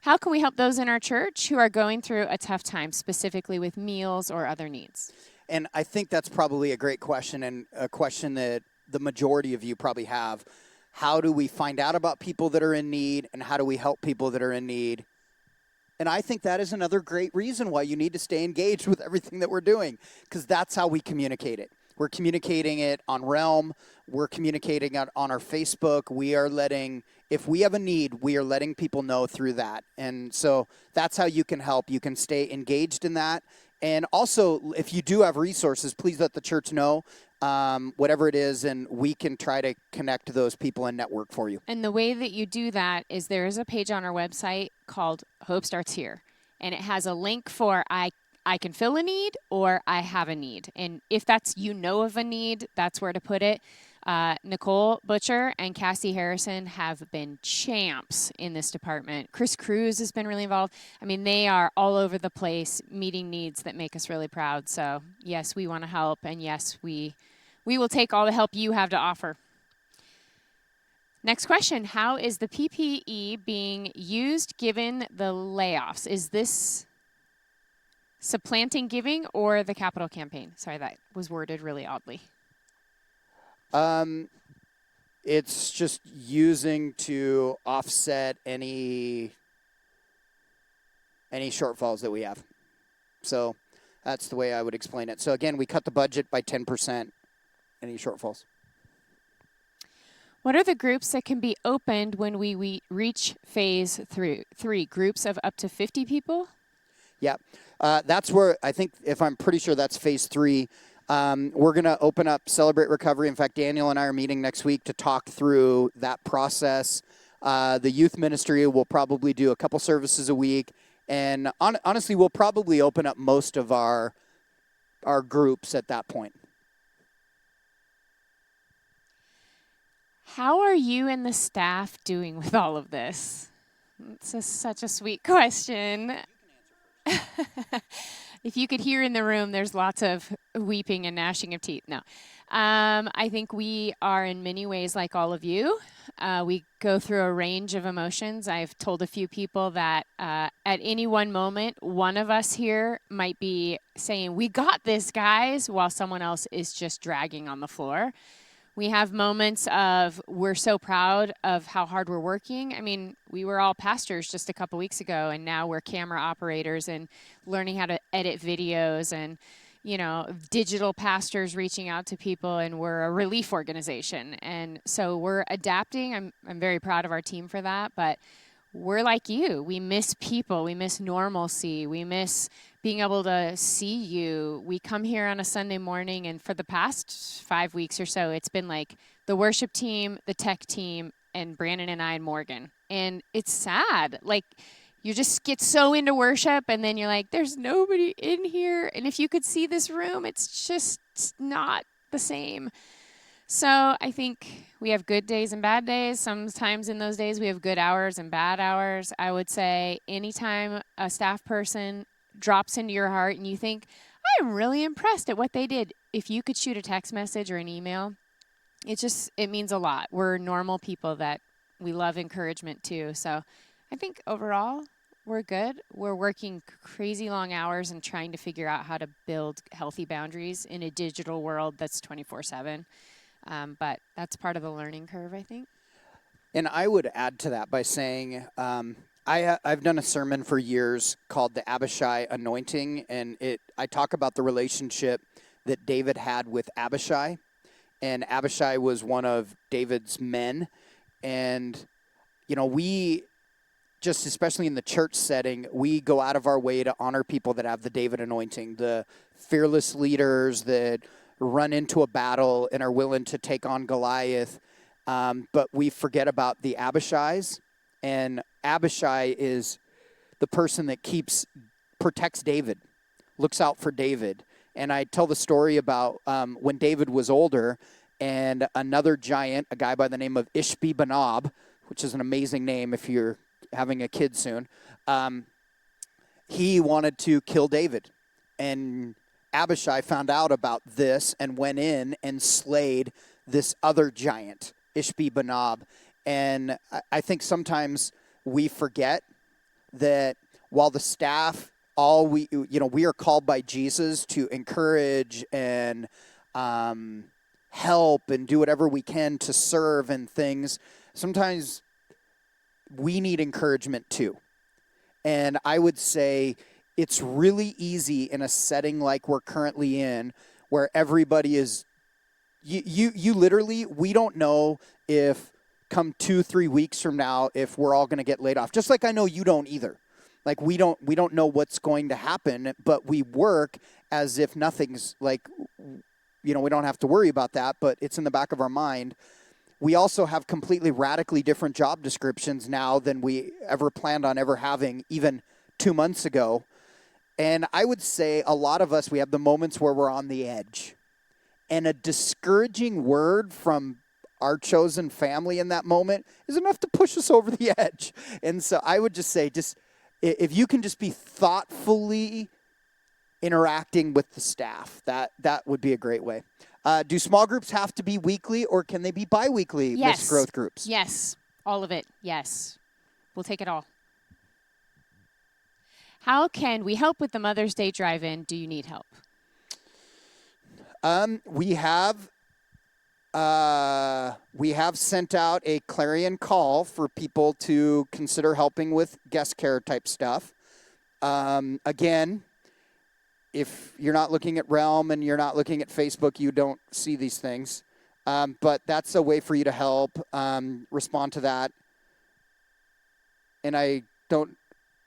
How can we help those in our church who are going through a tough time, specifically with meals or other needs? And I think that's probably a great question, and a question that the majority of you probably have. How do we find out about people that are in need, and how do we help people that are in need? And I think that is another great reason why you need to stay engaged with everything that we're doing, because that's how we communicate it. We're communicating it on Realm. We're communicating it on our Facebook. We are letting, if we have a need, we are letting people know through that. And so that's how you can help. You can stay engaged in that. And also, if you do have resources, please let the church know, whatever it is, and we can try to connect those people and network for you. And the way that you do that is there is a page on our website called Hope Starts Here. And it has a link for I can fill a need, or I have a need. And if that's, of a need, that's where to put it. Nicole Butcher and Cassie Harrison have been champs in this department. Chris Cruz has been really involved. I mean, they are all over the place meeting needs that make us really proud. So yes, we want to help, and yes, we we will take all the help you have to offer. Next question, how is the PPE being used given the layoffs? Is this supplanting giving or the capital campaign? Sorry, that was worded really oddly. It's just using to offset any shortfalls that we have. So that's the way I would explain it. So again, we cut the budget by 10%, any shortfalls. What are the groups that can be opened when we reach phase 3? Groups of up to 50 people? Yeah, that's where I think, if I'm pretty sure that's phase 3. We're going to open up Celebrate Recovery. In fact, Daniel and I are meeting next week to talk through that process. The youth ministry will probably do a couple services a week. And honestly, we'll probably open up most of our groups at that point. How are you and the staff doing with all of this? It's such a sweet question. If you could hear in the room, there's lots of weeping and gnashing of teeth. No. I think we are in many ways like all of you. We go through a range of emotions. I've told a few people that at any one moment, one of us here might be saying, "We got this, guys," while someone else is just dragging on the floor. We have moments of we're so proud of how hard we're working. I mean, we were all pastors just a couple weeks ago, and now we're camera operators and learning how to edit videos and, digital pastors reaching out to people, and we're a relief organization. And so we're adapting. I'm very proud of our team for that, but we're like you. We miss people. We miss normalcy. We miss being able to see you. We come here on a Sunday morning, and for the past 5 weeks or so, it's been like the worship team, the tech team, and Brandon and I and Morgan. And it's sad. Like, you just get so into worship, and then you're like, there's nobody in here. And if you could see this room, it's just not the same. So I think we have good days and bad days. Sometimes in those days, we have good hours and bad hours. I would say anytime a staff person drops into your heart and you think, I'm really impressed at what they did, if you could shoot a text message or an email, it means a lot. We're normal people that we love encouragement too. So I think overall we're good. We're working crazy long hours and trying to figure out how to build healthy boundaries in a digital world that's 24/7. But that's part of the learning curve, I think. And I would add to that by saying, I've done a sermon for years called the Abishai Anointing, and I talk about the relationship that David had with Abishai, and Abishai was one of David's men, and we just, especially in the church setting, we go out of our way to honor people that have the David anointing, the fearless leaders that run into a battle and are willing to take on Goliath, but we forget about the Abishais. And Abishai is the person that protects David, looks out for David. And I tell the story about when David was older, and another giant, a guy by the name of Ishbi-Benob, which is an amazing name if you're having a kid soon, he wanted to kill David. And Abishai found out about this and went in and slayed this other giant, Ishbi-Benob. And I think sometimes we forget that while the staff, we are called by Jesus to encourage and help and do whatever we can to serve and things, sometimes we need encouragement too. And I would say it's really easy in a setting like we're currently in, where everybody is, you literally, we don't know if come 2-3 weeks from now if we're all going to get laid off. Just like I know you don't either. Like we don't know what's going to happen, but we work as if nothing's like, we don't have to worry about that, but it's in the back of our mind. We also have completely radically different job descriptions now than we ever planned on ever having even 2 months ago. And I would say a lot of us, we have the moments where we're on the edge. And a discouraging word from our chosen family in that moment is enough to push us over the edge. And so I would just say, if you can just be thoughtfully interacting with the staff, that would be a great way. Do small groups have to be weekly, or can they be bi-weekly Yes. mixed growth groups? Yes. All of it. Yes. We'll take it all. How can we help with the Mother's Day drive-in? Do you need help? We have sent out a clarion call for people to consider helping with guest care type stuff. Again, if you're not looking at Realm and you're not looking at Facebook, you don't see these things. But that's a way for you to help respond to that. And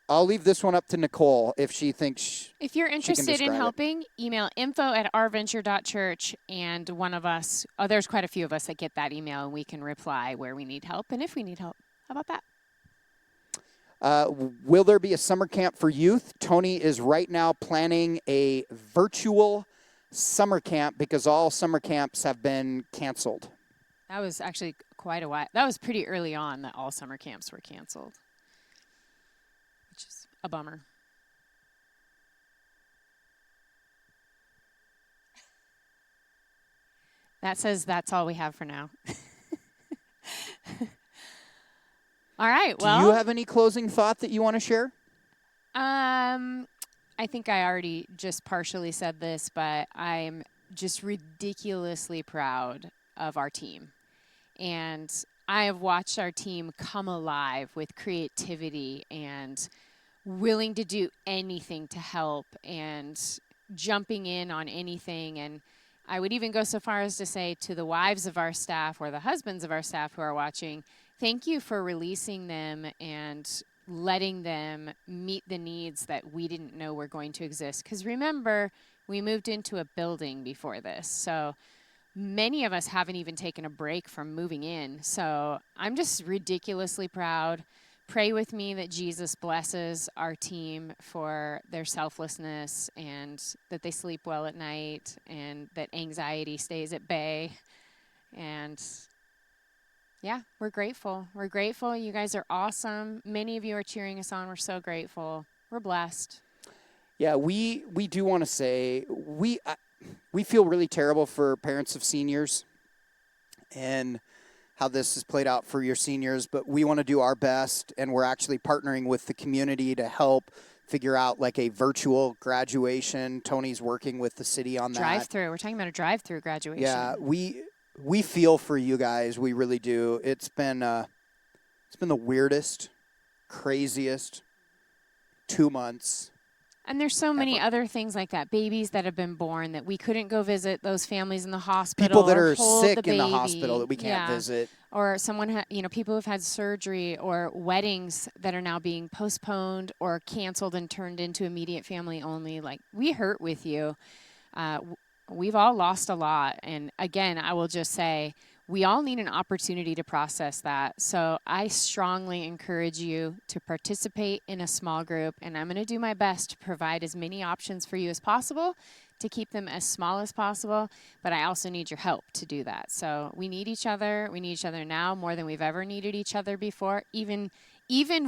I'll leave this one up to Nicole if she thinks. If you're interested in describe it. helping, email info@ourventure.church, and one of us, there's quite a few of us that get that email, and we can reply where we need help and if we need help. How about that? Will there be a summer camp for youth? Tony is right now planning a virtual summer camp because all summer camps have been canceled. That was actually quite a while. That was pretty early on that all summer camps were canceled, which is a bummer. That says that's all we have for now. All right, well. Do you have any closing thought that you want to share? I think I already just partially said this, but I'm just ridiculously proud of our team. And I have watched our team come alive with creativity and willing to do anything to help and jumping in on anything. And I would even go so far as to say to the wives of our staff or the husbands of our staff who are watching, thank you for releasing them and letting them meet the needs that we didn't know were going to exist. Because remember, we moved into a building before this. So many of us haven't even taken a break from moving in. So I'm just ridiculously proud. Pray with me that Jesus blesses our team for their selflessness and that they sleep well at night and that anxiety stays at bay. And yeah, we're grateful. We're grateful. You guys are awesome. Many of you are cheering us on. We're so grateful. We're blessed. Yeah, we do want to say we feel really terrible for parents of seniors and how this has played out for your seniors, but we want to do our best, and we're actually partnering with the community to help figure out like a virtual graduation. Tony's working with the city on that. Drive-through. We're talking about a drive-through graduation. Yeah, we feel for you guys. We really do. It's been the weirdest, craziest 2 months. And there's so many other things like that. Babies that have been born that we couldn't go visit those families in the hospital. People that or are hold sick the in the baby. hospital that we can't visit. Or someone, people who've had surgery, or weddings that are now being postponed or canceled and turned into immediate family only. Like, we hurt with you. We've all lost a lot. And again, I will just say, we all need an opportunity to process that. So I strongly encourage you to participate in a small group, and I'm going to do my best to provide as many options for you as possible to keep them as small as possible, but I also need your help to do that. So we need each other. We need each other now more than we've ever needed each other before. Even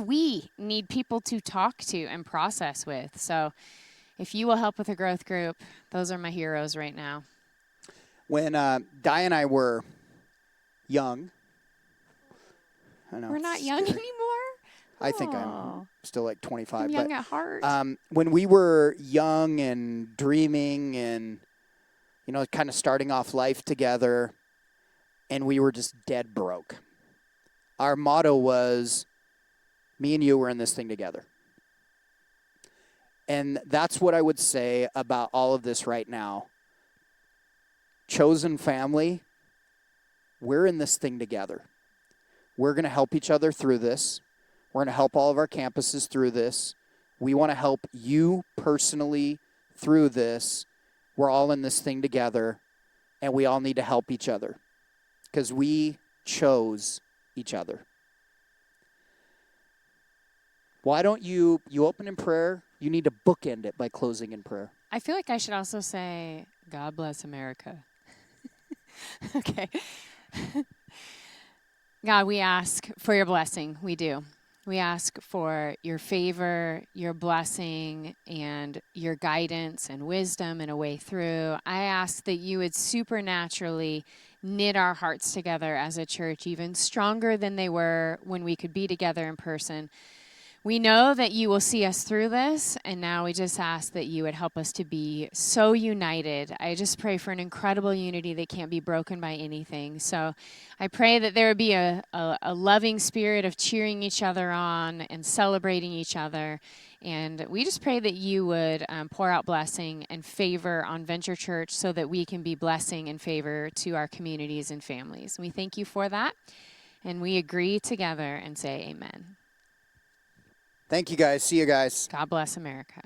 we need people to talk to and process with. So if you will help with a growth group, those are my heroes right now. When Di and I were young. I know. We're not young anymore. I think I'm still like 25. I'm young at heart. When we were young and dreaming and, kind of starting off life together, and we were just dead broke. Our motto was, me and you were in this thing together. And that's what I would say about all of this right now. Chosen family, we're in this thing together. We're going to help each other through this. We're going to help all of our campuses through this. We want to help you personally through this. We're all in this thing together, and we all need to help each other because we chose each other. Why don't you open in prayer? You need to bookend it by closing in prayer. I feel like I should also say, God bless America. Okay. God, we ask for your blessing. We do. We ask for your favor, your blessing, and your guidance and wisdom and a way through. I ask that you would supernaturally knit our hearts together as a church, even stronger than they were when we could be together in person. We know that you will see us through this, and now we just ask that you would help us to be so united. I just pray for an incredible unity that can't be broken by anything. So I pray that there would be a loving spirit of cheering each other on and celebrating each other. And we just pray that you would pour out blessing and favor on Venture Church so that we can be blessing and favor to our communities and families. We thank you for that, and we agree together and say amen. Thank you, guys. See you guys. God bless America.